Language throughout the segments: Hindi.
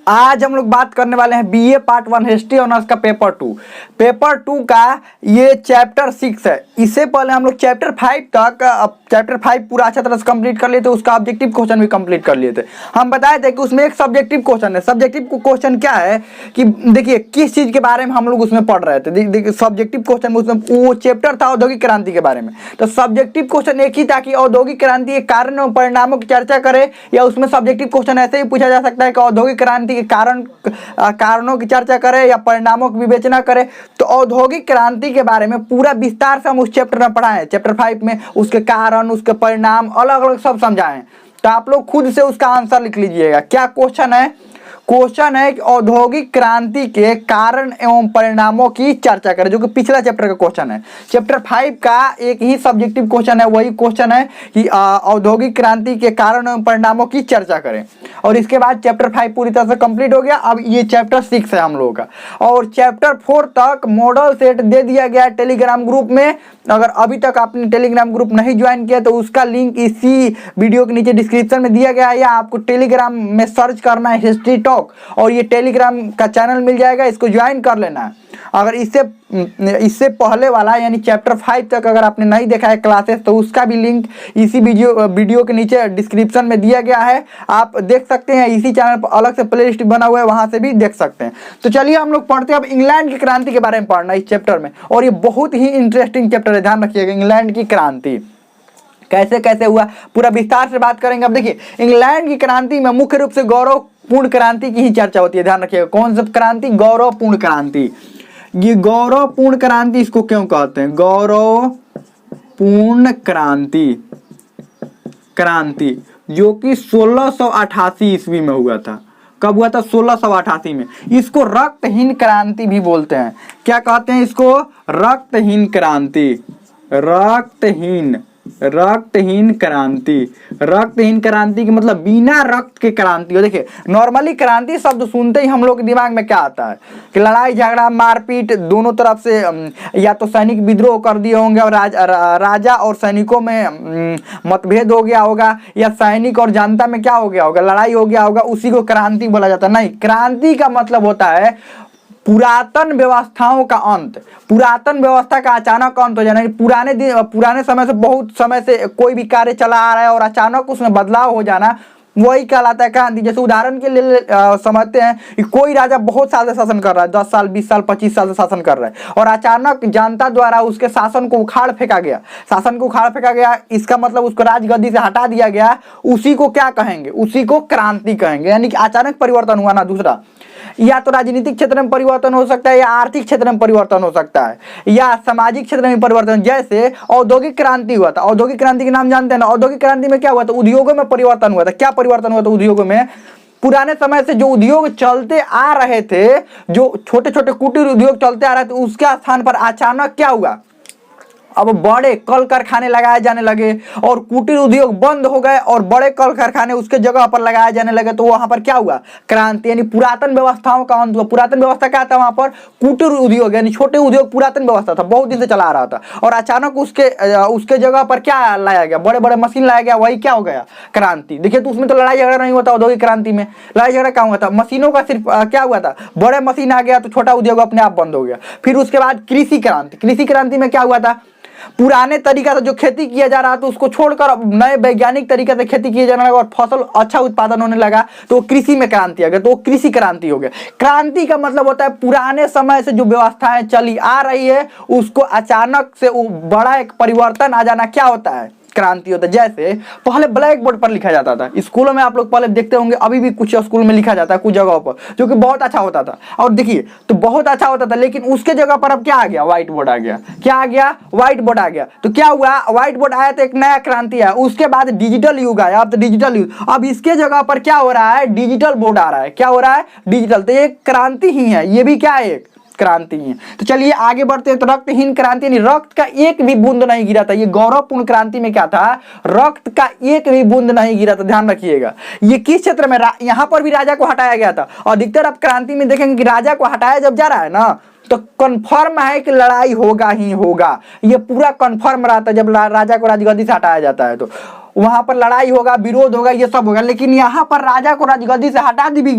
आज हम लोग बात करने वाले हैं बीए पार्ट 1 हिस्ट्री ऑनर्स का पेपर टू का ये चैप्टर 6 है। इससे पहले हम लोग चैप्टर 5 तक चैप्टर 5 पूरा अच्छा तरह से कंप्लीट कर लिए थे, उसका ऑब्जेक्टिव क्वेश्चन भी कंप्लीट कर लिए थे। हम बताए थे कि उसमें एक सब्जेक्टिव क्वेश्चन है। सब्जेक्टिव क्वेश्चन क्या है कि देखिए किस चीज़ के बारे में हम लोग उसमें पढ़ रहे थे। देखिए सब्जेक्टिव क्वेश्चन में उसमें वो चैप्टर था औद्योगिक क्रांति के बारे में। तो सब्जेक्टिव क्वेश्चन एक ही था कि औद्योगिक क्रांति के कारण और परिणामों की चर्चा करें, या उसमें सब्जेक्टिव क्वेश्चन ऐसे ही पूछा जा सकता है कि औद्योगिक क्रांति के कारणों की चर्चा करें या परिणामों की विवेचना करें। तो औद्योगिक क्रांति के बारे में पूरा विस्तार से हम उस चैप्टर में पढ़ाएं। चैप्टर 5 में उसके कारण, उसके परिणाम अलग अलग सब समझाएं। तो आप लोग खुद से उसका आंसर लिख लीजिएगा। क्या क्वेश्चन है? क्वेश्चन है कि औद्योगिक क्रांति के कारण एवं परिणामों की चर्चा करें, जो कि पिछला चैप्टर का क्वेश्चन है। चैप्टर 5 का एक ही सब्जेक्टिव क्वेश्चन है, वही क्वेश्चन है कि औद्योगिक क्रांति के कारण एवं परिणामों की चर्चा करें। और इसके बाद चैप्टर 5 पूरी तरह से कंप्लीट हो गया। अब ये चैप्टर 6 है हम लोगों का। और चैप्टर 4 तक मॉडल सेट दे दिया गया है टेलीग्राम ग्रुप में। अगर अभी तक आपने टेलीग्राम ग्रुप नहीं ज्वाइन किया तो उसका लिंक इसी वीडियो के नीचे डिस्क्रिप्शन में दिया गया है, या आपको टेलीग्राम में सर्च करना है हिस्ट्री टॉक और ये टेलीग्राम का चैनल मिल जाएगा, इसको ज्वाइन कर लेना है। अगर इससे पहले वाला यानी चैप्टर 5 तक अगर आपने नहीं देखा है क्लासेस, तो उसका भी लिंक इसी वीडियो के नीचे डिस्क्रिप्शन में दिया गया है, आप देख सकते हैं। इसी चैनल पर अलग से प्ले लिस्ट बना हुआ है, वहां से भी देख सकते हैं। तो चलिए हम लोग पढ़ते हैं अब इंग्लैंड की क्रांति के बारे में पढ़ना इस चैप्टर में। और ये बहुत ही इंटरेस्टिंग चैप्टर है, ध्यान रखिएगा। इंग्लैंड की क्रांति कैसे कैसे हुआ पूरा विस्तार से बात करेंगे। अब देखिए इंग्लैंड की क्रांति में मुख्य रूप से गौरवपूर्ण क्रांति की ही चर्चा होती है। ध्यान रखिएगा कौन सी क्रांति? गौरवपूर्ण क्रांति। ये गौरवपूर्ण क्रांति इसको क्यों कहते हैं? गौरवपूर्ण क्रांति जो कि 1688 ईस्वी में हुआ था। कब हुआ था? 1688 में। इसको रक्तहीन क्रांति भी बोलते हैं। क्या कहते हैं इसको? रक्तहीन क्रांति। रक्तहीन क्रांति की मतलब बिना रक्त के क्रांति हो। देखिए नॉर्मली क्रांति शब्द सुनते ही हम लोग के दिमाग में क्या आता है कि लड़ाई झगड़ा मारपीट दोनों तरफ से, या तो सैनिक विद्रोह कर दिए होंगे और राजा और सैनिकों में मतभेद हो गया होगा, या सैनिक और जनता में क्या हो गया होगा, लड़ाई हो गया होगा, उसी को क्रांति बोला जाता है। नहीं, क्रांति का मतलब होता है पुरातन व्यवस्थाओं का अंत, पुरातन व्यवस्था का अचानक अंत हो जाना। पुराने समय से, बहुत समय से कोई भी कार्य चला आ रहा है और अचानक उसमें बदलाव हो जाना, वही कहलाता है क्रांति। जैसे उदाहरण के लिए समझते हैं कि कोई राजा बहुत साल से शासन कर रहा है, 10 साल 20 साल 25 साल से शासन कर रहा है, और अचानक जनता द्वारा उसके शासन को उखाड़ फेंका गया। इसका मतलब उसको राजगद्दी से हटा दिया गया। उसी को क्या कहेंगे? उसी को क्रांति कहेंगे। यानी कि अचानक परिवर्तन हुआ ना। दूसरा, या तो राजनीतिक क्षेत्र में परिवर्तन हो सकता है, या आर्थिक क्षेत्र में परिवर्तन हो सकता है, या सामाजिक क्षेत्र में परिवर्तन। जैसे औद्योगिक क्रांति हुआ था। औद्योगिक क्रांति के नाम जानते हैं ना? औद्योगिक क्रांति में क्या हुआ था? उद्योगों में परिवर्तन हुआ था। क्या परिवर्तन हुआ था उद्योगों में? पुराने समय से जो उद्योग चलते आ रहे थे, जो छोटे छोटे कुटीर उद्योग चलते आ रहे थे, उसके स्थान पर अचानक क्या हुआ? अब बड़े कल कारखाने लगाए जाने लगे और कुटीर उद्योग बंद हो गए और बड़े कल कारखाने उसके जगह पर लगाए जाने लगे। तो वहां पर क्या हुआ? क्रांति। यानी पुरातन व्यवस्थाओं का अंत हुआ। पुरातन व्यवस्था क्या था वहां पर? कुटीर उद्योग, यानी छोटे उद्योग पुरातन व्यवस्था था, बहुत दिन से चला आ रहा था, और अचानक उसके जगह पर क्या लाया गया? बड़े बड़े मशीन लाया गया। वही क्या हो गया? क्रांति। देखिए तो उसमें तो लड़ाई झगड़ा नहीं होता। औद्योगिक क्रांति में लड़ाई झगड़ा क्या हुआ था? मशीनों का सिर्फ क्या हुआ था? बड़े मशीन आ गया तो छोटा उद्योग अपने आप बंद हो गया। फिर उसके बाद कृषि क्रांति। कृषि क्रांति में क्या हुआ था? पुराने तरीका से जो खेती किया जा रहा था उसको छोड़कर नए वैज्ञानिक तरीके से खेती किया जाने लगा और फसल अच्छा उत्पादन होने लगा, तो कृषि में क्रांति आ गया। तो कृषि क्रांति हो गया। क्रांति का मतलब होता है पुराने समय से जो व्यवस्थाएं चली आ रही है उसको अचानक से बड़ा एक परिवर्तन आ जाना, क्या होता है? क्रांति होता है। जैसे पहले ब्लैक बोर्ड पर लिखा जाता था। स्कूलों में आप लोग पहले देखते होंगे, अभी भी कुछ स्कूल में लिखा जाता है कुछ जगहों पर, जो कि बहुत अच्छा होता था। और देखिए तो बहुत अच्छा होता था, लेकिन उसके जगह पर अब क्या आ गया? व्हाइट बोर्ड आ गया। क्या आ गया? व्हाइट बोर्ड आ गया। तो क्या हुआ? व्हाइट बोर्ड आया तो एक नया क्रांति आया। उसके बाद डिजिटल युग आया। अब तो डिजिटल युग, अब इसके जगह पर क्या हो रहा है? डिजिटल बोर्ड आ रहा है। क्या हो रहा है? डिजिटल। तो ये क्रांति ही है, ये भी क्या है? एक क्रांति है। तो चलिए आगे बढ़ते हैं। तो रक्तहीन क्रांति यानी रक्त का एक भी बूंद नहीं गिरा था। ये गौरवपूर्ण क्रांति में क्या था? रक्त का एक भी बूंद नहीं गिरा था। ध्यान रखिएगा। ये किस क्षेत्र में? यहां पर भी राजा को हटाया गया था। और अधिकतर आप क्रांति में देखेंगे कि राजा को हटाया जब जा रहा है ना, तो कन्फर्म है कि लड़ाई होगा ही होगा, ये पूरा कन्फर्म रहता है। जब राजा को राजगद्दी से हटाया जाता है तो वहां पर लड़ाई होगा, विरोध होगा, ये सब होगा। लेकिन यहाँ पर राजा को राजगद्दी से हटा दिया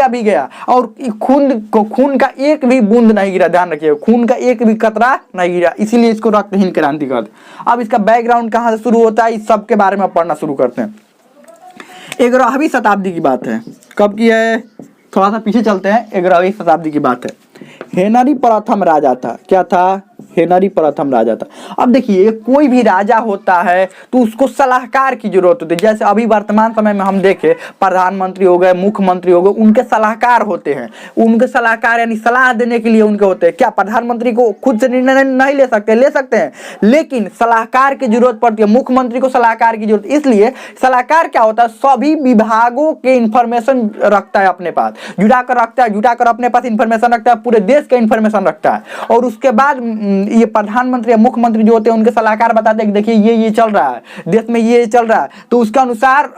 भी गया और खून का एक भी बूंद नहीं गिरा। ध्यान रखिए, खून का एक भी कतरा नहीं गिरा, इसीलिए इसको रक्तहीन क्रांति कहते हैं। अब इसका बैकग्राउंड कहाँ से शुरू होता है, इस सब के बारे में पढ़ना शुरू करते हैं। 11वीं शताब्दी की बात है। कब की है, थोड़ा सा पीछे चलते हैं। 11वीं शताब्दी की बात है। हेनरी प्रथम राजा था। क्या था? हेनरी प्रथम राजा था। अब देखिए, कोई भी राजा होता है तो उसको सलाहकार की जरूरत होती है। जैसे अभी वर्तमान समय में हम देखें, प्रधानमंत्री हो गए, मुख्यमंत्री हो गए, उनके सलाहकार होते हैं। उनके सलाहकार यानी सलाह देने के लिए उनके होते हैं। क्या प्रधानमंत्री को खुद से निर्णय नहीं ले सकते हैं, लेकिन सलाहकार की जरूरत पड़ती है। मुख्यमंत्री को सलाहकार की जरूरत, इसलिए सलाहकार क्या होता है, सभी विभागों के इंफॉर्मेशन रखता है अपने पास, जुटा कर अपने पास इंफॉर्मेशन रखता है, पूरे देश का इंफॉर्मेशन रखता है। और उसके बाद ये प्रधानमंत्री या मुख्यमंत्री जो होते हैं उनके सलाहकार बताते हैं कि देखिए ये चल रहा है, देश में ये चल रहा है। तो उसके अनुसार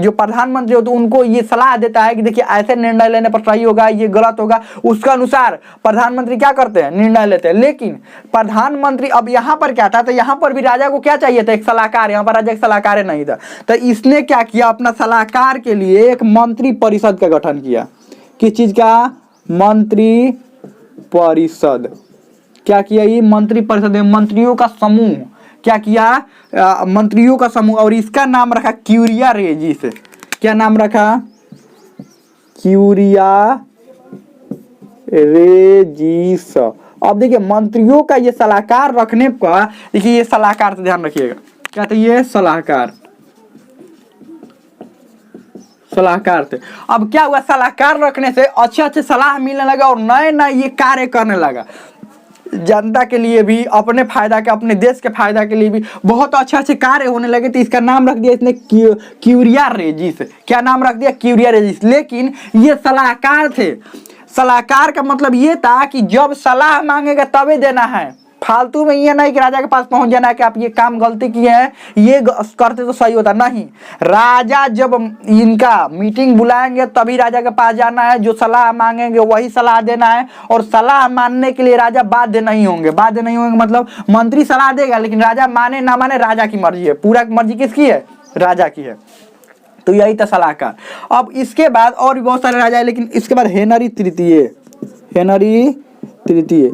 जो प्रधानमंत्री होते हैं उनको ये सलाह देता है कि देखिए ऐसे निर्णय लेने पर सही होगा, ये गलत होगा। उसके अनुसार प्रधानमंत्री क्या करते हैं, निर्णय लेते हैं। लेकिन प्रधानमंत्री, अब यहाँ पर क्या था, तो यहाँ पर भी राजा को क्या चाहिए था, एक सलाहकार। यहाँ पर राजा एक सलाहकार नहीं था, तो इसने क्या किया, अपना सलाहकार के लिए एक मंत्री परिषद का गठन किया। किस चीज का? मंत्री परिषद। क्या किया? ये मंत्री परिषद, मंत्रियों का समूह। क्या किया? मंत्रियों का समूह। और इसका नाम रखा क्यूरिया रेजिस। क्या नाम रखा? क्यूरिया रेजिस। अब देखिए, मंत्रियों का ये सलाहकार रखने का, देखिए ये सलाहकार से ध्यान रखिएगा। क्या था ये? सलाहकार थे। अब क्या हुआ, सलाहकार रखने से अच्छे सलाह मिलने लगा और नए नए ये कार्य करने लगा। जनता के लिए भी, अपने फायदा के, अपने देश के फायदा के लिए भी बहुत अच्छे कार्य होने लगे। तो इसका नाम रख दिया इसने क्यूरिया रेजिस। क्या नाम रख दिया? क्यूरिया रेजिस। लेकिन ये सलाहकार थे। सलाहकार का मतलब ये था कि जब सलाह मांगेगा तभी देना है, फालतू में ये नहीं कि राजा के पास पहुंच जाना है कि आप ये काम गलती किए हैं, ये करते तो सही होता। नहीं, राजा जब इनका मीटिंग बुलाएंगे तभी राजा के पास जाना है, जो सलाह मांगेंगे वही सलाह देना है। और सलाह मानने के लिए राजा बाध्य नहीं होंगे। मतलब मंत्री सलाह देगा, लेकिन राजा माने ना माने राजा की मर्जी है। पूरा मर्जी किसकी है? राजा की है। तो यही था सलाहकार। अब इसके बाद और भी बहुत सारे राजा है, लेकिन इसके बाद हेनरी तृतीय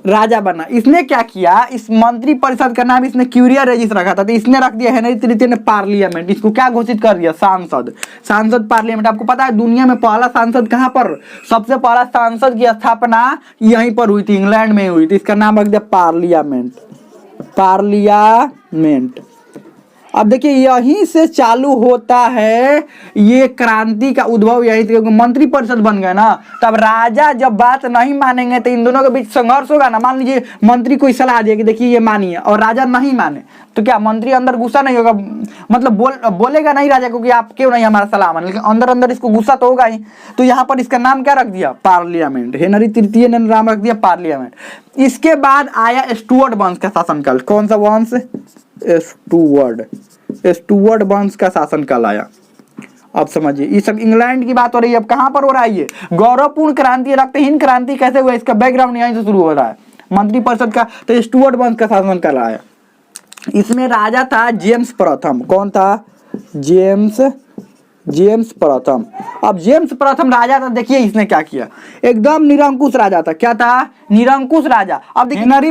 राजा बना। इसने क्या किया, इस मंत्री परिषद का नाम इसने क्यूरिया रेजिस रखा था, तो इसने रख दिया हेनरी तृतीय ने पार्लियामेंट। इसको क्या घोषित कर दिया? सांसद पार्लियामेंट। आपको पता है दुनिया में पहला सांसद कहाँ पर, सबसे पहला सांसद की स्थापना यहीं पर हुई थी, इंग्लैंड में हुई थी। इसका नाम रख दिया पार्लियामेंट। अब देखिए, यहीं से चालू होता है ये क्रांति का उद्भव, यहीं से। क्योंकि मंत्री परिषद बन गए ना, तब राजा जब बात नहीं मानेंगे तो इन दोनों के बीच संघर्ष होगा ना। मान लीजिए मंत्री कोई सलाह दिया कि देखिए ये मानिए, और राजा नहीं माने, तो क्या मंत्री अंदर गुस्सा नहीं होगा? मतलब बोलेगा नहीं राजा को कि आप क्यों नहीं हमारा सलाह माने, लेकिन अंदर इसको गुस्सा तो होगा ही। तो यहाँ पर इसका नाम क्या रख दिया? पार्लियामेंट। हेनरी तृतीय ने नाम रख दिया पार्लियामेंट। इसके बाद आया स्टुअर्ट वंश का शासनकाल। कौन सा वंश? स्टुअर्ट वंश का शासनकाल आया। अब समझिए, ये सब इंग्लैंड की बात हो रही है। अब कहां पर हो रहा है ये गौरवपूर्ण क्रांति, रक्तहीन क्रांति कैसे हुआ, इसका बैकग्राउंड यहीं से शुरू हो रहा है। मंत्री परिषद का, तो स्टुअर्ट वंश का शासनकाल आया। इसमें राजा था जेम्स प्रथम। कौन था? जेम्स प्रथम। अब जेम्स प्रथम राजा था। देखिए इसने क्या किया, एकदम निरंकुश राजा था। क्या था? निरंकुश राजा। अब देखिए हेनरी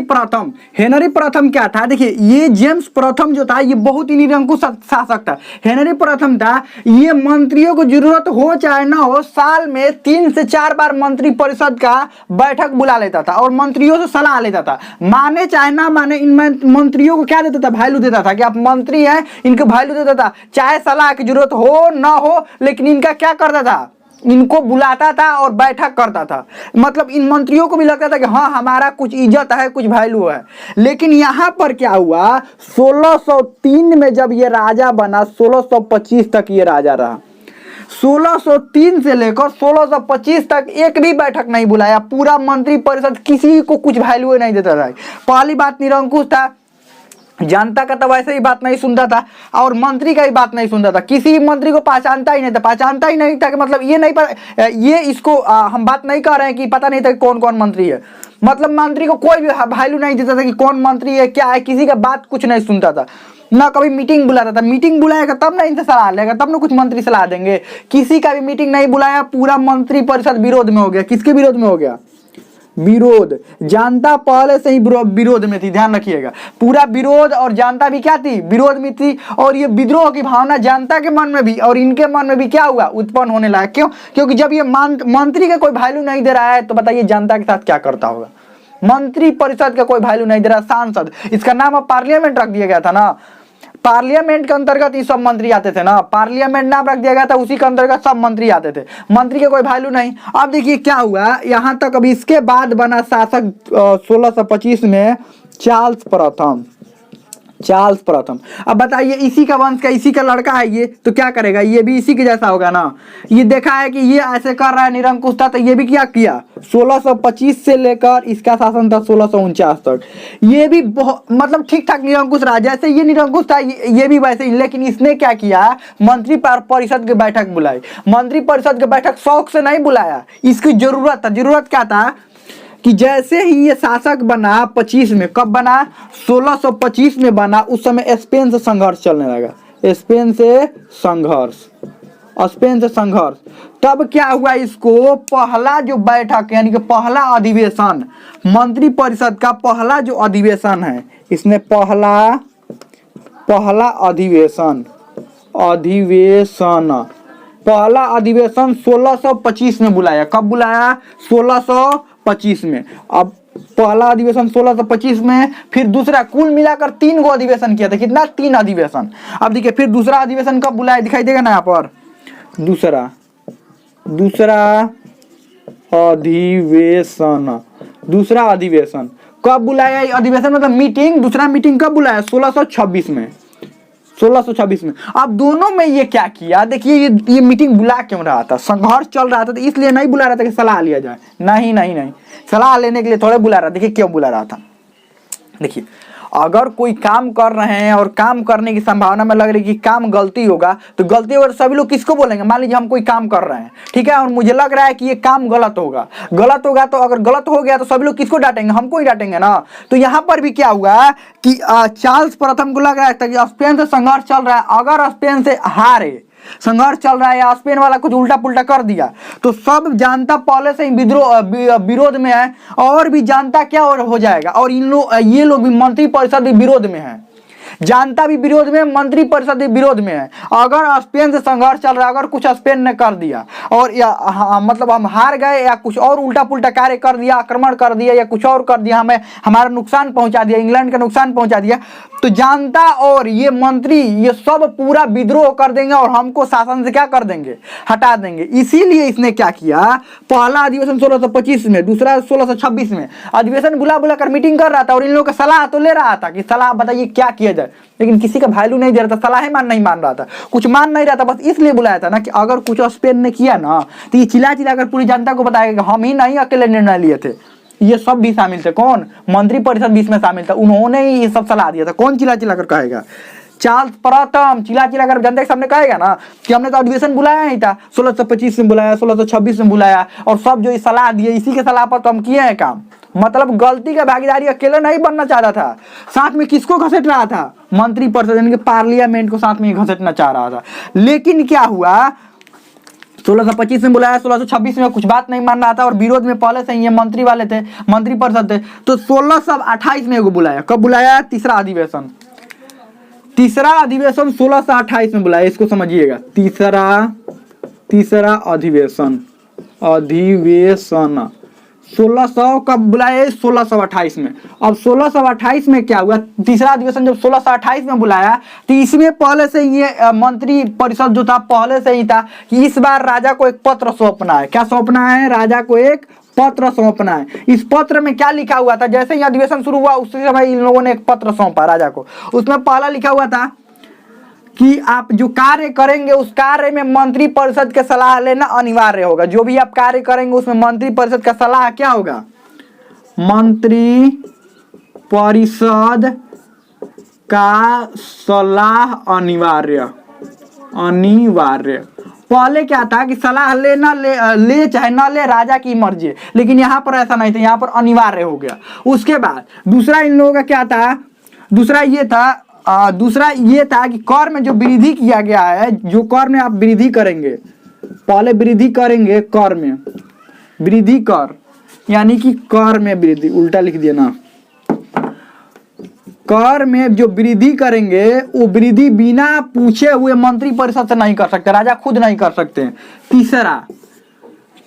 प्रथम क्या था, देखिए ये जेम्स प्रथम जो था ये बहुत ही निरंकुश शासक था। हेनरी प्रथम था, ये मंत्रियों को जरूरत हो चाहे ना हो, साल में 3 से 4 बार मंत्री परिषद का बैठक बुला लेता था और मंत्रियों से सलाह लेता था। माने चाहे ना माने, इन मंत्रियों को क्या देता था? वैल्यू देता था कि आप मंत्री हैं, इनको वैल्यू देता था। चाहे सलाह की जरूरत हो ना हो, लेकिन इनका क्या करता था? इनको बुलाता था और बैठक करता था। मतलब इन मंत्रियों को भी लगता था कि हाँ हमारा कुछ इज्जत है, कुछ वैल्यू है। लेकिन यहाँ पर क्या हुआ, 1603 में जब ये राजा बना, 1625 तक ये राजा रहा। 1603 से लेकर 1625 तक एक भी बैठक नहीं बुलाया। पूरा मंत्री परिषद किसी को कुछ वैल्यू नहीं देता था। पहली बात, निरंकुश था। जनता का तो वैसे ही बात नहीं सुनता था और मंत्री का ही बात नहीं सुनता था, किसी मंत्री को पहचानता ही नहीं था, पहचानता ही नहीं था कि मतलब ये नहीं पता, ये इसको हम बात नहीं कर रहे हैं कि पता नहीं था कि कौन कौन मंत्री है, मतलब मंत्री को कोई भी वैल्यू नहीं देता था कि कौन मंत्री है क्या है, किसी का बात कुछ नहीं सुनता था, ना कभी मीटिंग बुलाता था। मीटिंग बुलाएगा तब ना इनसे सलाह लेगा, तब ना कुछ मंत्री सलाह देंगे। किसी का भी मीटिंग नहीं बुलाया, पूरा मंत्री परिषद विरोध में हो गया। किसके विरोध में हो गया? विरोध। जनता पहले से ही विरोध में थी, ध्यान रखिएगा, पूरा विरोध, और जनता भी क्या थी? विरोध में थी। और ये विद्रोह की भावना जनता के मन में भी और इनके मन में भी क्या हुआ? उत्पन्न होने लगा। क्यों? क्योंकि जब ये मंत्री का कोई वैल्यू नहीं दे रहा है तो बताइए जनता के साथ क्या करता होगा। मंत्री परिषद का कोई वैल्यू नहीं दे रहा, सांसद, इसका नाम अब पार्लियामेंट रख दिया गया था ना, पार्लियामेंट के अंतर्गत ये सब मंत्री आते थे ना, पार्लियामेंट नाम रख दिया गया था, उसी के अंतर्गत सब मंत्री आते थे। मंत्री के कोई वैल्यू नहीं। अब देखिए क्या हुआ यहाँ तक। अब इसके बाद बना शासक 1625 में चार्ल्स प्रथम। चार्ल्स प्रथम। अब बताइए इसी का वंश का, इसी का लड़का है ये, तो क्या करेगा? ये भी इसी के जैसा होगा ना। ये देखा है कि ये ऐसे कर रहा है निरंकुश था, तो ये भी क्या किया? 1625 से लेकर इसका शासन था 1649 तक, ये भी बहुत मतलब ठीक ठाक निरंकुश रहा। जैसे ये निरंकुश था ये भी वैसे ही, लेकिन इसने क्या किया? मंत्री परिषद की बैठक बुलाई। मंत्री परिषद की बैठक शौक से नहीं बुलाया, इसकी जरूरत था। जरूरत क्या था कि जैसे ही ये शासक बना 25 में, कब बना? 1625 में बना। उस समय स्पेन से संघर्ष चलने लगा, स्पेन से संघर्ष, स्पेन से संघर्ष। तब क्या हुआ? इसको पहला जो बैठक यानी कि पहला अधिवेशन, मंत्री परिषद का पहला जो अधिवेशन है, इसने पहला अधिवेशन पहला अधिवेशन 1625 में बुलाया। कब बुलाया? 1625 में। अब पहला अधिवेशन 1625 में, फिर दूसरा, कुल मिलाकर 3 गो अधिवेशन किया था। कितना? 3 अधिवेशन। अब देखिए फिर दूसरा अधिवेशन कब बुलाया, दिखाई देगा ना यहाँ पर, दूसरा अधिवेशन कब बुलाया? अधिवेशन मतलब मीटिंग, दूसरा मीटिंग कब बुलाया? 1626 में। 1626 में। अब दोनों में ये क्या किया? देखिए ये मीटिंग बुला क्यों रहा था? संघर्ष चल रहा था, तो इसलिए नहीं बुला रहा था कि सलाह लिया जाए। नहीं, सलाह लेने के लिए थोड़े बुला रहा था। देखिए क्यों बुला रहा था। देखिए अगर कोई काम कर रहे हैं और काम करने की संभावना में लग रही कि काम गलती होगा, तो गलती होगा सभी लोग किसको बोलेंगे? मान लीजिए हम कोई काम कर रहे हैं, ठीक है, और मुझे लग रहा है कि ये काम गलत होगा, तो अगर गलत हो गया तो सभी लोग किसको डांटेंगे? हमको ही डांटेंगे ना। तो यहाँ पर भी क्या हुआ कि चार्ल्स प्रथम को लग रहा था कि स्पेन से संघर्ष चल रहा है, अगर स्पेन से हारे, संघर्ष चल रहा है या स्पेन वाला कुछ उल्टा पुल्टा कर दिया, तो सब जनता पहले से ही विरोध में है, और भी जनता क्या हो जाएगा। और ये लोग भी मंत्री परिषद भी विरोध में है, जनता भी विरोध में, मंत्री परिषद भी विरोध में है। अगर स्पेन से संघर्ष चल रहा है, अगर कुछ स्पेन ने कर दिया और मतलब हम हार गए या कुछ और उल्टा पुल्टा कार्य कर दिया, आक्रमण कर दिया या कुछ और कर दिया, हमें हमारा नुकसान पहुंचा दिया, इंग्लैंड का नुकसान पहुंचा दिया, तो जनता और ये मंत्री ये सब पूरा विद्रोह कर देंगे और हमको शासन से क्या कर देंगे? हटा देंगे। इसीलिए इसने क्या किया? पहला अधिवेशन 1625 में, दूसरा 1626 में अधिवेशन बुला कर मीटिंग कर रहा था, और इन लोगों का सलाह तो ले रहा था कि सलाह बताइए क्या किया जाए, लेकिन किसी का वैल्यू नहीं दे रहा था, सलाह नहीं मान रहा था, कुछ मान नहीं रहा था। बस इसलिए बुलाया था ना कि अगर कुछ स्पेन ने किया ना, तो ये चिल्ला कर पूरी जनता को बताएगा हम ही नहीं अकेले निर्णय लिए थे, ये सब भी शामिल थे। कौन? मंत्री परिषद भी इसमें शामिल था, उन्होंने ही ये सब सलाह दिया था। कौन चिल्ला कर कहेगा? चार्ल्स प्रथम चिल्ला कर जनता के सामने कहेगा ना कि हमने तो अधिवेशन बुलाया ही था, 1625 में बुलाया, 1626 में बुलाया, और सब जो सलाह दिए इसी के सलाह पर तो हम किए हैं काम। मतलब गलती का भागीदारी अकेले नहीं बनना चाहता था, साथ में किसको घसीट रहा था? मंत्री परिषद यानी कि पार्लियामेंट को साथ में घसीटना चाह रहा था। लेकिन क्या हुआ? 1625 में बुलाया, 1626 में कुछ बात नहीं मान रहा था, और विरोध में पहले से ही ये मंत्री वाले थे, मंत्री परिषद थे। तो 1628 में बुलाया। कब बुलाया? तीसरा अधिवेशन 1628 में बुलाया। इसको समझिएगा, तीसरा अधिवेशन 1600 कब बुलाया? 1628 में। अब 1628 में क्या हुआ? तीसरा अधिवेशन जब 1628 में बुलाया, तो इसमें पहले से ये मंत्री परिषद जो था पहले से ही था कि इस बार राजा को एक पत्र सौंपना है। क्या सौंपना है? राजा को एक पत्र सौंपना है। इस पत्र में क्या लिखा हुआ था? जैसे ही अधिवेशन शुरू हुआ उसी समय इन लोगों ने एक पत्र सौंपा राजा को। उसमें पहला लिखा हुआ था कि आप जो कार्य करेंगे उस कार्य में मंत्री परिषद के सलाह लेना अनिवार्य होगा। जो भी आप कार्य करेंगे उसमें मंत्री परिषद का सलाह क्या होगा? मंत्री परिषद का सलाह अनिवार्य। अनिवार्य पहले क्या था कि सलाह ले ना ले चाहे ना ले, राजा की मर्जी, लेकिन यहाँ पर ऐसा नहीं था, यहाँ पर अनिवार्य हो गया। उसके बाद दूसरा इन लोगों का क्या था, दूसरा ये था कि कर में जो वृद्धि किया गया है, जो कर में आप वृद्धि करेंगे, पहले वृद्धि करेंगे कर में, वृद्धि कर यानी कि कर में वृद्धि, उल्टा लिख दिया ना, कर में जो वृद्धि करेंगे वो वृद्धि बिना पूछे हुए मंत्री परिषद से नहीं कर सकते, राजा खुद नहीं कर सकते। तीसरा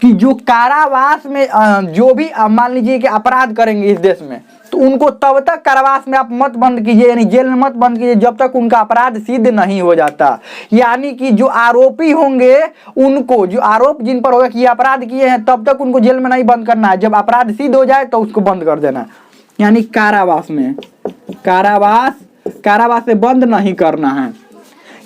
कि जो कारावास में जो भी मान लीजिए कि अपराध करेंगे इस देश में, तो उनको तब तक कारावास में आप मत बंद कीजिए, यानी जेल में मत बंद कीजिए जब तक उनका अपराध सिद्ध नहीं हो जाता। यानी कि जो आरोपी होंगे उनको, जो आरोप जिन पर होगा कि ये अपराध किए हैं, तब तक उनको जेल में नहीं बंद करना है, जब अपराध सिद्ध हो जाए तो उसको बंद कर देना, यानी कारावास में, कारावास से बंद नहीं करना है।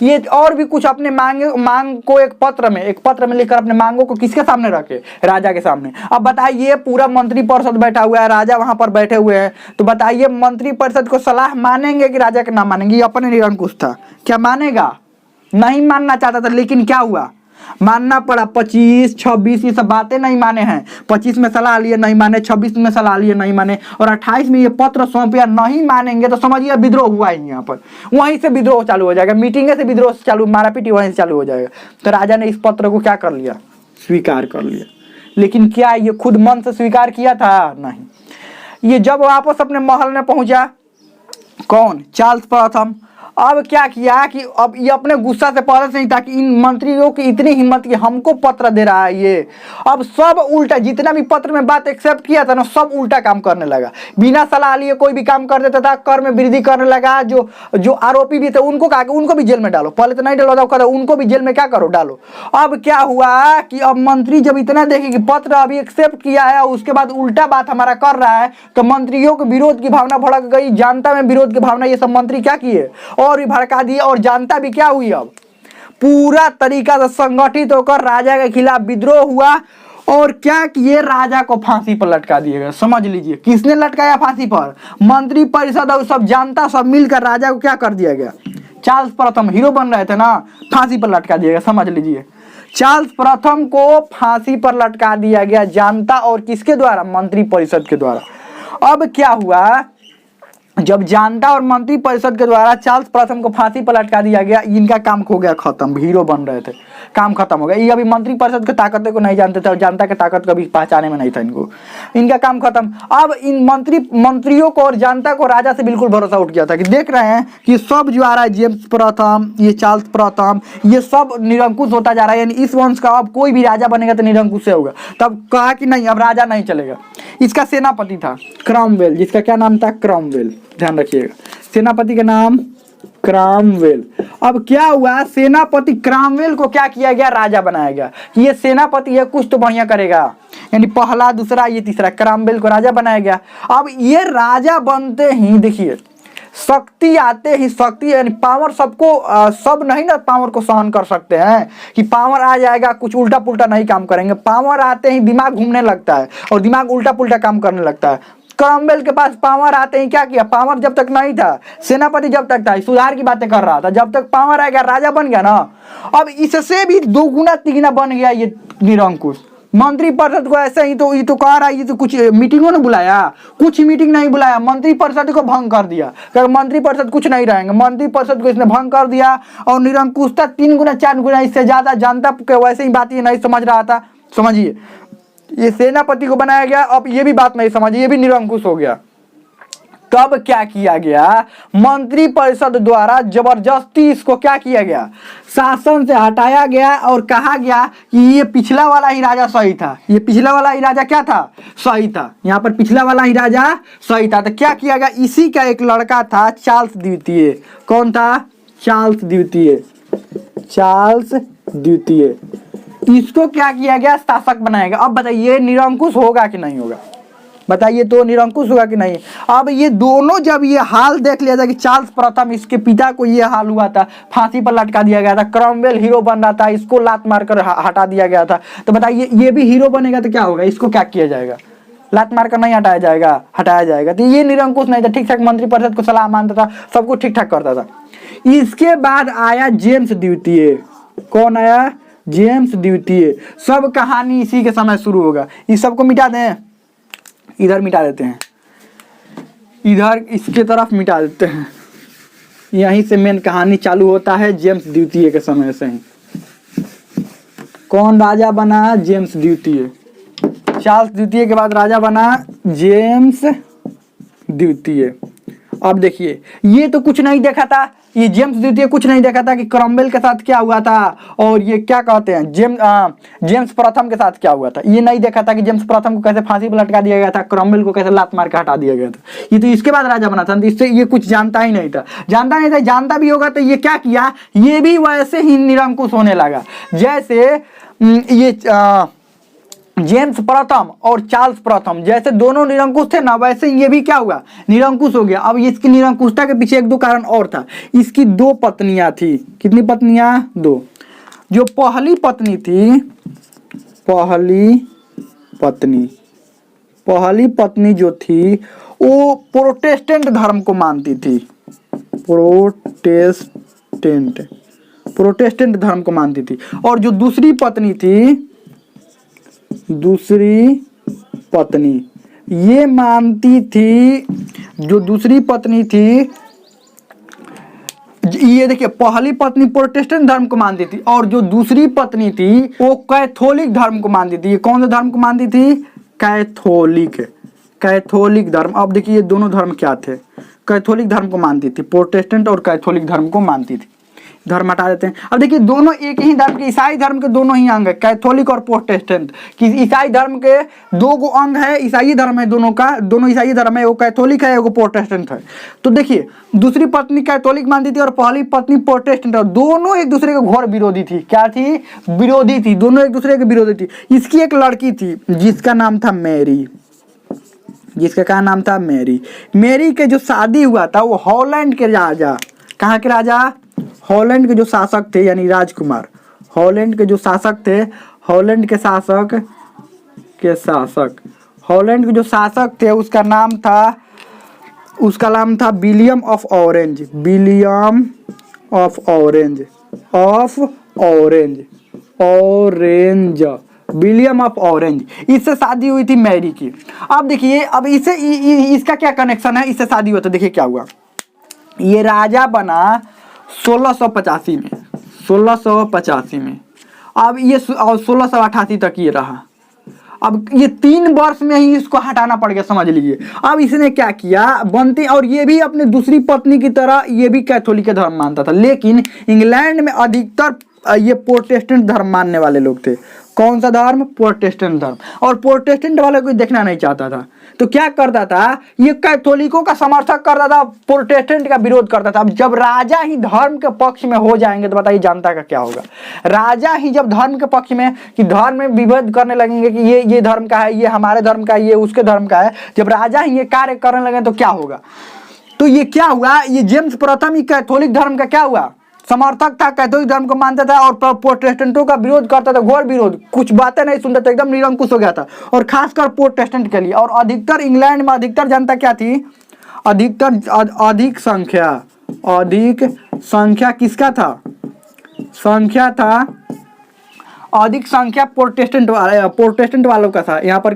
ये और भी कुछ अपने मांग को एक पत्र में लिखकर अपने मांगों को किसके सामने रखे, राजा के सामने। अब बताइए पूरा मंत्री परिषद बैठा हुआ है, राजा वहां पर बैठे हुए हैं, तो बताइए मंत्री परिषद को सलाह मानेंगे कि राजा के ना मानेंगे। ये अपने निरंकुश था, क्या मानेगा, नहीं मानना चाहता था, लेकिन क्या हुआ, मानना पड़ा। 25, 26 ये सब बातें नहीं माने हैं, 25 में सलाह लिए नहीं माने, 26 में सलाह लिए नहीं माने, और 28 में ये पत्र सौंपे नहीं मानेंगे, तो समझिए विद्रोह हुआ ही यहाँ पर, वहीं से विद्रोह चालू हो जाएगा, मीटिंग से विद्रोह चालू, मारापीटी वहीं से चालू हो जाएगा। तो राजा ने इस पत्र को क्या कर लिया, स्वीकार कर लिया। लेकिन क्या ये खुद मन से स्वीकार किया था, नहीं। ये जब वापस अपने महल में पहुंचा, कौन, चार्ल्स प्रथम, अब क्या किया कि अब ये अपने गुस्सा से पहले से नहीं था कि इन मंत्रियों की इतनी हिम्मत कि हमको पत्र दे रहा है ये, अब सब उल्टा, जितना भी पत्र में बात एक्सेप्ट किया था ना, सब उल्टा काम करने लगा, बिना सलाह लिए कोई भी काम कर देता था, कर में वृद्धि करने लगा। जो आरोपी भी थे उनको कहा कि उनको भी जेल में डालो, पहले तो नहीं डालो था, कहता उनको भी जेल में क्या करो, डालो। अब क्या हुआ कि अब मंत्री जब इतना देखे कि पत्र अभी एक्सेप्ट किया है, उसके बाद उल्टा बात हमारा कर रहा है, तो मंत्रियों के विरोध की भावना भड़क गई, जनता में विरोध की भावना, ये सब मंत्री क्या किए और भी भड़का दिए, और जनता भी क्या हुई, अब पूरा तरीका से संगठित होकर राजा के खिलाफ विद्रोह हुआ। और क्या किए, राजा को फांसी पर लटका दिए गए। समझ लीजिए किसने लटकाया फांसी पर, मंत्री परिषद और सब जनता सब मिलकर राजा को क्या कर दिया गया, चार्ल्स प्रथम हीरो बन रहे थे ना, फांसी पर लटका दिया गया। समझ लीजिए चार्ल्स प्रथम को फांसी पर लटका दिया गया, जनता और किसके द्वारा, मंत्री परिषद के द्वारा। अब क्या हुआ, जब जनता और मंत्री परिषद के द्वारा चार्ल्स प्रथम को फांसी पर लटका दिया गया, इनका काम हो गया खत्म, हीरो बन रहे थे, काम खत्म हो गया। ये अभी मंत्री परिषद की ताकत को नहीं जानते थे और जनता की ताकत को भी पहचाने में नहीं था इनको, इनका काम खत्म। अब इन मंत्रियों को और जनता को राजा से बिल्कुल भरोसा उठ गया था कि देख रहे हैं कि सब जो आ रहा है, जेम्स प्रथम, ये चार्ल्स प्रथम, ये सब निरंकुश होता जा रहा है, यानी इस वंश का अब कोई भी राजा बनेगा तो निरंकुश से होगा। तब कहा कि नहीं, अब राजा नहीं चलेगा। इसका सेनापति था क्रॉमवेल, जिसका क्या नाम था, क्रॉमवेल, ध्यान रखिएगा, सेनापति का नाम क्रॉमवेल। अब क्या हुआ, सेनापति क्रॉमवेल को क्या किया गया, राजा बनाया गया कि ये सेनापति है, कुछ तो बढ़िया करेगा, यानी पहला, दूसरा, ये तीसरा, क्रॉमवेल को राजा बनाया गया। अब ये राजा बनते ही देखिए शक्ति आते ही, शक्ति यानी पावर सबको, सब नहीं ना पावर को सहन कर सकते हैं कि पावर आ जाएगा कुछ उल्टा पुल्टा नहीं काम करेंगे। पावर आते ही दिमाग घूमने लगता है और दिमाग उल्टा पुल्टा काम करने लगता है। क्रॉमवेल के पास पावर आते ही क्या किया, पावर जब तक नहीं था, सेनापति जब तक था, सुधार की बातें कर रहा था, जब तक पावर आ गया, राजा बन गया ना, अब इससे भी 2 गुना 3 गुना बन गया ये निरंकुश। मंत्री परिषद को ऐसे ही तो ये तो कह रहा है, ये तो कुछ मीटिंगों ने बुलाया, कुछ मीटिंग नहीं बुलाया, मंत्री परिषद को भंग कर दिया, क्योंकि मंत्री परिषद कुछ नहीं रहेंगे, मंत्री परिषद को इसने भंग कर दिया। और निरंकुशता 3 गुना 4 गुना इससे ज्यादा, जनता के वैसे ही बात ये नहीं समझ रहा था। समझिए ये सेनापति को बनाया गया, अब ये भी बात नहीं समझिए, ये भी निरंकुश हो गया। तब क्या किया गया, मंत्री परिषद द्वारा जबरदस्ती इसको क्या किया गया, शासन से हटाया गया और कहा गया कि ये पिछला वाला ही राजा सही था, ये पिछला वाला ही राजा क्या था, सही था, यहाँ पर पिछला वाला ही राजा सही था। तो क्या किया गया, इसी का एक लड़का था चार्ल्स द्वितीय, कौन था, चार्ल्स द्वितीय, चार्ल्स द्वितीय, इसको क्या किया गया, शासक बनाया गया। अब बताइए निरंकुश होगा कि नहीं होगा, बताइए तो निरंकुश होगा कि नहीं। अब ये दोनों जब ये हाल देख लिया था कि चार्ल्स प्रथम, इसके पिता को ये हाल हुआ था, फांसी पर लटका दिया गया था, क्रॉमवेल हीरो बन रहा था, इसको लात मारकर हटा दिया गया था, तो बताइए ये भी हीरो बनेगा तो क्या होगा, इसको क्या किया जाएगा, लात मार कर नहीं हटाया जाएगा। तो ये निरंकुश नहीं था, ठीक ठाक मंत्रिपरिषद को सलाह मानता था, सब कुछ ठीक ठाक करता था। इसके बाद आया जेम्स द्वितीय। कौन आया? जेम्स द्वितीय। सब कहानी इसी के समय शुरू होगा। इस सबको मिटा दें, इधर मिटा देते हैं, इधर इसके तरफ मिटा देते हैं। यहीं से मेन कहानी चालू होता है, जेम्स द्वितीय के समय से ही। कौन राजा बना? जेम्स द्वितीय। चार्ल्स द्वितीय के बाद राजा बना जेम्स द्वितीय। अब देखिए, ये तो कुछ नहीं देखा था, ये जेम्स द्वितीय कुछ नहीं देखा था कि क्रॉमवेल के साथ क्या हुआ था, और ये क्या कहते हैं जेम्स प्रथम के साथ क्या हुआ था। ये नहीं देखा था कि जेम्स प्रथम को कैसे फांसी पर लटका दिया गया था, क्रॉमवेल को कैसे लात मार के हटा दिया गया था। ये तो इसके बाद राजा बना था, इससे ये कुछ जानता ही नहीं था। जानता भी होगा तो ये क्या किया, ये भी वैसे ही निरंकुश होने लगा। जैसे ये जेम्स प्रथम और चार्ल्स प्रथम जैसे दोनों निरंकुश थे ना, वैसे ये भी क्या हुआ, निरंकुश हो गया। अब इसकी निरंकुशता के पीछे एक दो कारण और था। इसकी 2 पत्नियां थी। कितनी पत्नियां? 2। जो पहली पत्नी जो थी वो प्रोटेस्टेंट धर्म को मानती थी। प्रोटेस्टेंट धर्म को मानती थी। और जो दूसरी पत्नी ये मानती थी, जो दूसरी पत्नी थी, ये देखिए, पहली पत्नी प्रोटेस्टेंट धर्म को मानती थी और जो दूसरी पत्नी थी वो कैथोलिक धर्म को मानती थी। ये कौन सा धर्म को मानती थी? कैथोलिक धर्म। अब देखिए, ये दोनों धर्म क्या थे? कैथोलिक धर्म को मानती थी, प्रोटेस्टेंट और कैथोलिक धर्म को मानती थी। धर्म हटा देते हैं। अब देखिए, दोनों एक ही धर्म के, ईसाई धर्म के दोनों ही अंग है, कैथोलिक और प्रोटेस्टेंट। कि ईसाई धर्म के 2 अंग है, ईसाई धर्म है दोनों का, दोनों ईसाई धर्म है, वो कैथोलिक है, वो प्रोटेस्टेंट है। तो देखिए, दूसरी पत्नी कैथोलिक मानती थी और पहली पत्नी प्रोटेस्टेंट, और दोनों एक दूसरे के घोर विरोधी थी। क्या थी? विरोधी थी, दोनों एक दूसरे के विरोधी थी। इसकी एक लड़की थी जिसका नाम था मैरी। क्या नाम था? मैरी के जो शादी हुआ था वो हॉलैंड के राजा, कहाँ के राजा? हॉलैंड के जो शासक थे, यानी राजकुमार। हॉलैंड के जो शासक थे, हॉलैंड के शासक थे, उसका नाम था William of orange. William of orange. इससे शादी हुई थी मैरी की। अब देखिए, अब इसका क्या कनेक्शन है, इससे शादी हुआ तो देखिए क्या हुआ। ये राजा बना 1685 में। अब ये 1688 तक ये रहा। अब ये 3 वर्ष में ही इसको हटाना पड़ गया, समझ लीजिए। अब इसने क्या किया, बनती, और ये भी अपने दूसरी पत्नी की तरह ये भी कैथोलिक धर्म मानता था, लेकिन इंग्लैंड में अधिकतर ये प्रोटेस्टेंट धर्म मानने वाले लोग थे। कौन सा धर्म? प्रोटेस्टेंट धर्म। और प्रोटेस्टेंट वाले कोई देखना नहीं चाहता था, तो क्या करता था, ये कैथोलिकों का समर्थक करता था, प्रोटेस्टेंट का विरोध करता था। अब जब राजा ही धर्म के पक्ष में हो जाएंगे तो बताइए जनता का क्या होगा। राजा ही जब धर्म के पक्ष में, कि धर्म में विभेद करने लगेंगे कि ये धर्म का है, ये हमारे धर्म का है, ये उसके धर्म का है, जब राजा ही ये कार्य करने लगे तो क्या होगा। तो ये क्या हुआ, ये जेम्स प्रथम ही कैथोलिक धर्म का क्या हुआ, समर्थक था, कैथोलिक धर्म को मानता था और प्रोटेस्टेंटों का विरोध करता था, घोर विरोध, कुछ बातें नहीं सुनता था, एकदम निरंकुश हो गया था। और खासकर प्रोटेस्टेंट के लिए। और अधिकतर इंग्लैंड में अधिकतर जनता क्या थी, अधिक संख्या किसका था, अधिक संख्या प्रोटेस्टेंट वालों का था। यहाँ पर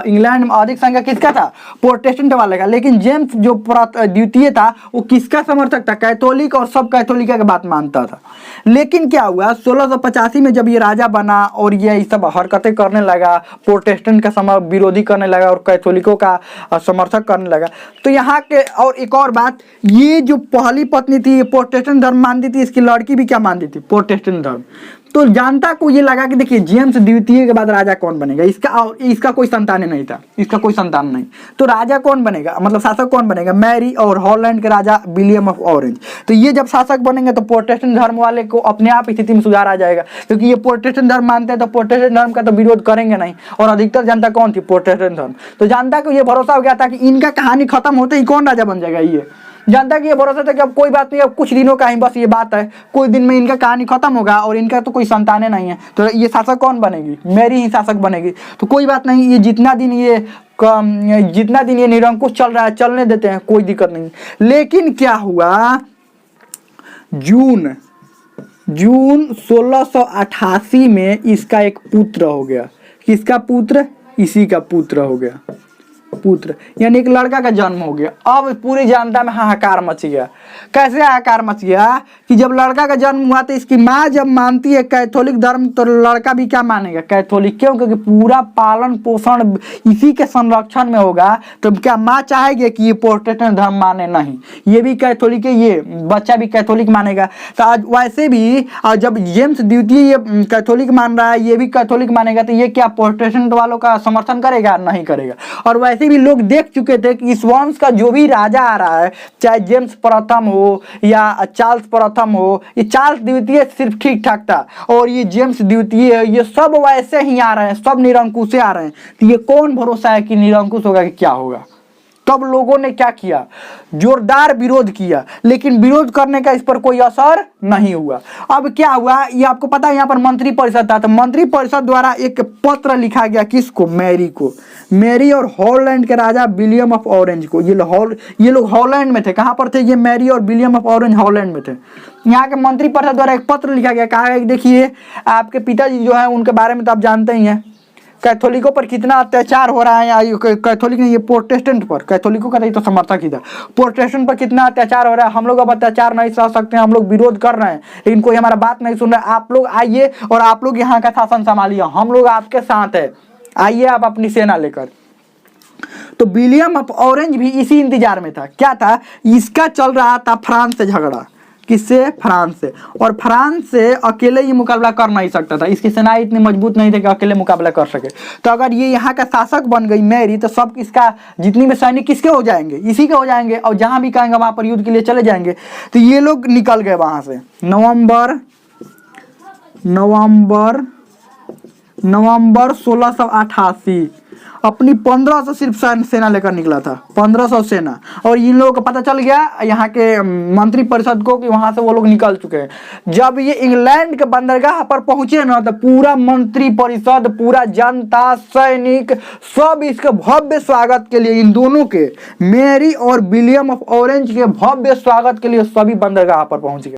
इंग्लैंड में अधिक संख्या किसका था, प्रोटेस्टेंट वाले का। लेकिन जेम्स जो द्वितीय था वो किसका समर्थक था, कैथोलिक, और सब कैथोलिक की बात मानता था। लेकिन क्या हुआ, 1685 में जब ये राजा बना और ये सब हरकतें करने लगा, प्रोटेस्टेंट का विरोधी करने लगा और कैथोलिकों का समर्थक करने लगा, तो यहाँ के, और एक और बात, ये जो पहली पत्नी थी ये प्रोटेस्टेंट धर्म मानती थी, इसकी लड़की भी क्या मानती थी, प्रोटेस्टेंट धर्म। तो जनता को ये लगा कि देखिए, जेम्स द्वितीय के बाद राजा कौन बनेगा, इसका कोई संतान नहीं था, इसका कोई संतान नहीं, तो राजा कौन बनेगा, मतलब शासक कौन बनेगा, मैरी और हॉलैंड के राजा विलियम ऑफ ऑरेंज। तो ये जब शासक बनेंगे तो प्रोटेस्टेंट धर्म वाले को अपने आप स्थिति में सुधार आ जाएगा, क्योंकि ये प्रोटेस्टेंट धर्म मानते हैं, तो प्रोटेस्टेंट धर्म का तो विरोध करेंगे नहीं। और अधिकतर जनता कौन थी, प्रोटेस्टेंट धर्म। तो जनता को ये भरोसा हो गया था कि इनका कहानी खत्म होते ही कौन राजा बन जाएगा, ये जनता की ये भरोसा था कि अब कोई बात नहीं, अब कुछ दिनों का ही बस ये बात है, कुछ दिन में इनका कहानी खत्म होगा और इनका तो कोई संतानें नहीं है, तो ये शासक कौन बनेगी, मैरी ही शासक बनेगी। तो कोई बात नहीं, ये जितना दिन ये जितना दिन ये निरंकुश चल रहा है चलने देते हैं, कोई दिक्कत नहीं। लेकिन क्या हुआ, जून 1688 में इसका एक पुत्र हो गया। किसका पुत्र? इसी का पुत्र हो गया, पुत्र यानी एक लड़का का जन्म हो गया। अब पूरी जनता में हाहाकार मच गया। कैसे हाहाकार मच गया कि जब लड़का का जन्म हुआ तो इसकी माँ जब मानती है कैथोलिक धर्म, तो लड़का भी क्या मानेगा? कैथोलिक। क्यों? क्योंकि पूरा पालन पोषण इसी के संरक्षण में होगा। तो क्या माँ चाहेगी कि ये प्रोटेस्टेंट धर्म माने? नहीं, ये भी कैथोलिक है, ये बच्चा भी कैथोलिक मानेगा। तो आज वैसे भी जब जेम्स द्वितीय ये कैथोलिक मान रहा है, ये भी कैथोलिक मानेगा, तो ये क्या प्रोटेस्टेंट वालों का समर्थन करेगा? नहीं करेगा। और वैसे भी लोग देख चुके थे कि इस वंश का जो भी राजा आ रहा है, चाहे जेम्स प्रथम हो या चार्ल्स प्रथम हो, ये चार्ल्स द्वितीय सिर्फ ठीक ठाक था, और ये जेम्स द्वितीय है, ये सब वैसे ही आ रहे हैं, सब निरंकुश आ रहे हैं। तो ये कौन भरोसा है कि निरंकुश होगा कि क्या होगा? तब लोगों ने क्या किया? जोरदार विरोध किया, लेकिन विरोध करने का इस पर कोई असर नहीं हुआ। अब क्या हुआ, ये आपको पता है, यहाँ पर मंत्री परिषद था, तो मंत्री परिषद द्वारा एक पत्र लिखा गया। किसको? मैरी को। मैरी और हॉलैंड के राजा विलियम ऑफ ऑरेंज को। ये लोग हॉलैंड में थे। कहाँ पर थे ये? मैरी और विलियम ऑफ ऑरेंज हॉलैंड में थे। यहाँ के मंत्री परिषद द्वारा एक पत्र लिखा गया। कहा गया कि देखिए, आपके पिताजी जो है उनके बारे में तो आप जानते ही हैं, कैथोलिकों पर कितना अत्याचार हो रहा है। कैथोलिक नहीं, ये प्रोटेस्टेंट पर, कैथोलिकों का नहीं तो समर्थक ही था, प्रोटेस्टेंट पर कितना अत्याचार हो रहा है। हम लोग अब अत्याचार नहीं सह सकते हैं, हम लोग विरोध कर रहे हैं, लेकिन कोई हमारा बात नहीं सुन रहा है। आप लोग आइए और आप लोग यहाँ का शासन संभालिए, हम लोग आपके साथ है, आइए आप अपनी सेना लेकर। तो विलियम ऑफ ऑरेंज भी इसी इंतजार में था। क्या था? इसका चल रहा था फ्रांस से झगड़ा। किससे? फ्रांस से। और फ्रांस से अकेले ही मुकाबला कर नहीं सकता था, इसकी सेना इतनी मजबूत नहीं थी कि अकेले मुकाबला कर सके। तो अगर ये यहाँ का शासक बन गई मैरी, तो सब इसका जितनी भी सैनिक किसके हो जाएंगे? इसी के हो जाएंगे, और जहाँ भी कहेंगे वहाँ पर युद्ध के लिए चले जाएंगे। तो ये लोग निकल गए वहाँ से। नवंबर 1688 अपनी 1500 सिर्फ सेना लेकर निकला था, 1500 सेना। और इन लोगों को पता चल गया यहाँ के मंत्री परिषद को कि वहां से वो लोग निकल चुके हैं। जब ये इंग्लैंड के बंदरगाह पर पहुंचे ना, तो पूरा मंत्री परिषद, पूरा जनता, सैनिक सब इसके भव्य स्वागत के लिए, इन दोनों के, मैरी और विलियम ऑफ ऑरेंज के भव्य स्वागत के लिए सभी बंदरगाह पर पहुंच गए।